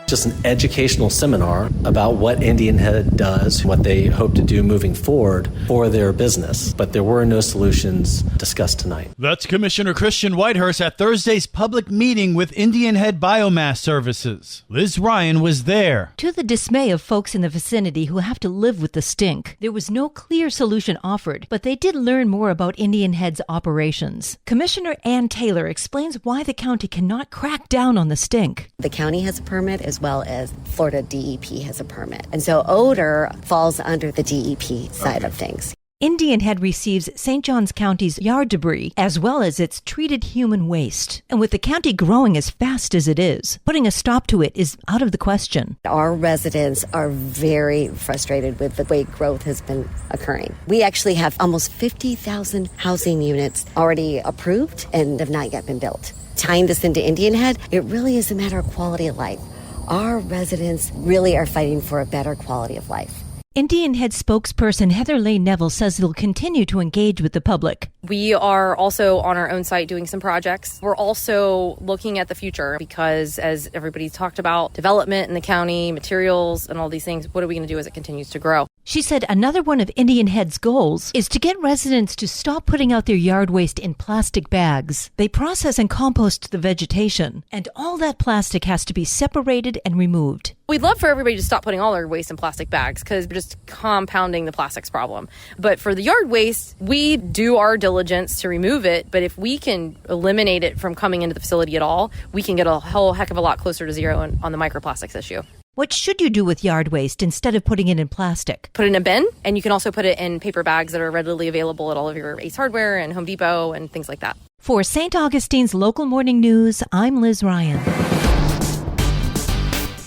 Just an educational seminar about what Indian Head does, what they hope to do moving forward for their business. But there were no solutions discussed tonight. That's Commissioner Christian Whitehurst at Thursday's public meeting with Indian Head Biomass Services. Liz Ryan was there. To the dismay of folks in the vicinity who have to live with the stink, there was no clear solution offered, but they did learn more about Indian Head's operations. Commissioner Ann Taylor explains why the county cannot crack down on the stink. The county has a permit as well as Florida DEP has a permit. And so Odor falls under the DEP side of things. Indian Head receives St. Johns County's yard debris as well as its treated human waste. And with the county growing as fast as it is, putting a stop to it is out of the question. Our residents are very frustrated with the way growth has been occurring. We actually have almost 50,000 housing units already approved and have not yet been built. Tying this into Indian Head, it really is a matter of quality of life. Our residents really are fighting for a better quality of life. Indian Head spokesperson Heather Leigh Neville says they'll continue to engage with the public. We are also on our own site doing some projects. We're also looking at the future because, as everybody's talked about, development in the county, materials, and all these things, what are we going to do as it continues to grow? She said another one of Indian Head's goals is to get residents to stop putting out their yard waste in plastic bags. They process and compost the vegetation, and all that plastic has to be separated and removed. We'd love for everybody to stop putting all their waste in plastic bags because we're just compounding the plastics problem. But for the yard waste, we do our diligence to remove it. But if we can eliminate it from coming into the facility at all, we can get a whole heck of a lot closer to zero on the microplastics issue. What should you do with yard waste instead of putting it in plastic? Put it in a bin, and you can also put it in paper bags that are readily available at all of your Ace Hardware and Home Depot and things like that. For St. Augustine's Local Morning News, I'm Liz Ryan.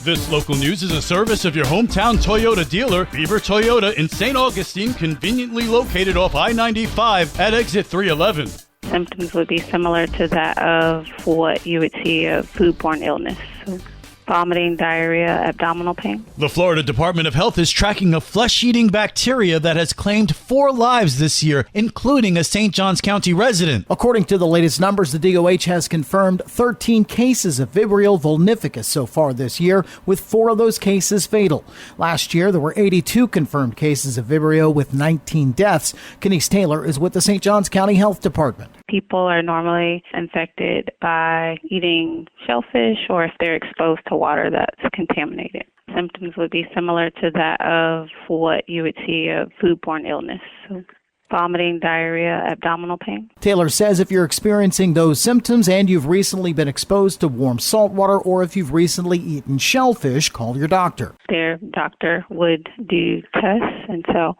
This local news is a service of your hometown Toyota dealer, Beaver Toyota in St. Augustine, conveniently located off I-95 at exit 311. Symptoms would be similar to that of what you would see of foodborne illness. So vomiting, diarrhea, abdominal pain. The Florida Department of Health is tracking a flesh-eating bacteria that has claimed 4 lives this year, including a St. Johns County resident. According to the latest numbers, the DOH has confirmed 13 cases of Vibrio vulnificus so far this year, with 4 of those cases fatal. Last year, there were 82 confirmed cases of Vibrio with 19 deaths. Kenise Taylor is with the St. Johns County Health Department. People are normally infected by eating shellfish or if they're exposed to water that's contaminated. Symptoms would be similar to that of what you would see of foodborne illness. So vomiting, diarrhea, abdominal pain. Taylor says if you're experiencing those symptoms and you've recently been exposed to warm salt water or if you've recently eaten shellfish, call your doctor. Their doctor would do tests, and so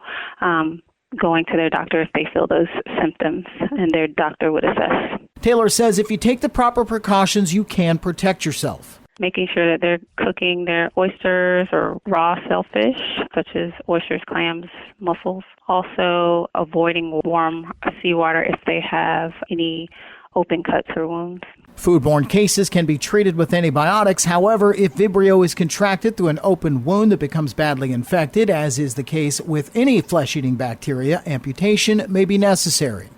going to their doctor if they feel those symptoms, and their doctor would assess. Taylor says if you take the proper precautions, you can protect yourself. Making sure that they're cooking their oysters or raw shellfish, such as oysters, clams, mussels. Also avoiding warm seawater if they have any open cuts or wounds. Foodborne cases can be treated with antibiotics. However, if Vibrio is contracted through an open wound that becomes badly infected, as is the case with any flesh-eating bacteria, amputation may be necessary.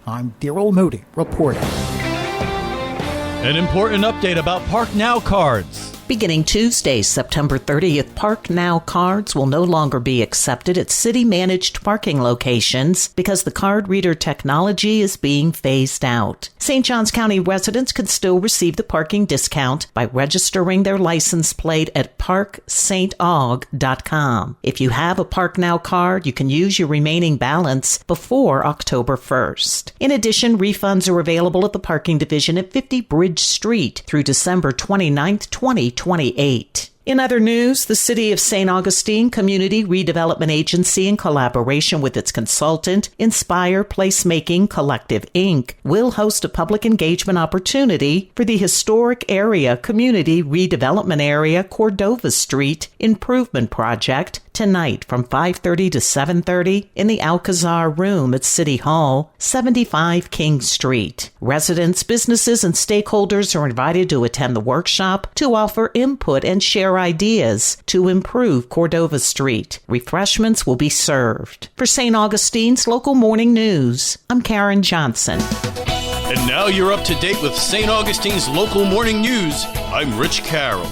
I'm Daryl Moody reporting. An important update about Park Now cards. Beginning Tuesday, September 30th, Park Now cards will no longer be accepted at city-managed parking locations because the card reader technology is being phased out. St. Johns County residents can still receive the parking discount by registering their license plate at parkstaug.com. If you have a Park Now card, you can use your remaining balance before October 1st. In addition, refunds are available at the parking division at 50 Bridge Street through December 29th, 2028. In other news, the City of St. Augustine Community Redevelopment Agency, in collaboration with its consultant, Inspire Placemaking Collective, Inc., will host a public engagement opportunity for the historic area Community Redevelopment Area Cordova Street Improvement Project tonight from 5:30 to 7:30 in the Alcazar Room at City Hall, 75 King Street. Residents, businesses, and stakeholders are invited to attend the workshop to offer input and share ideas to improve Cordova Street. Refreshments will be served. For St. Augustine's Local Morning News, I'm Karen Johnson. And now you're up to date with St. Augustine's Local Morning News. I'm Rich Carroll.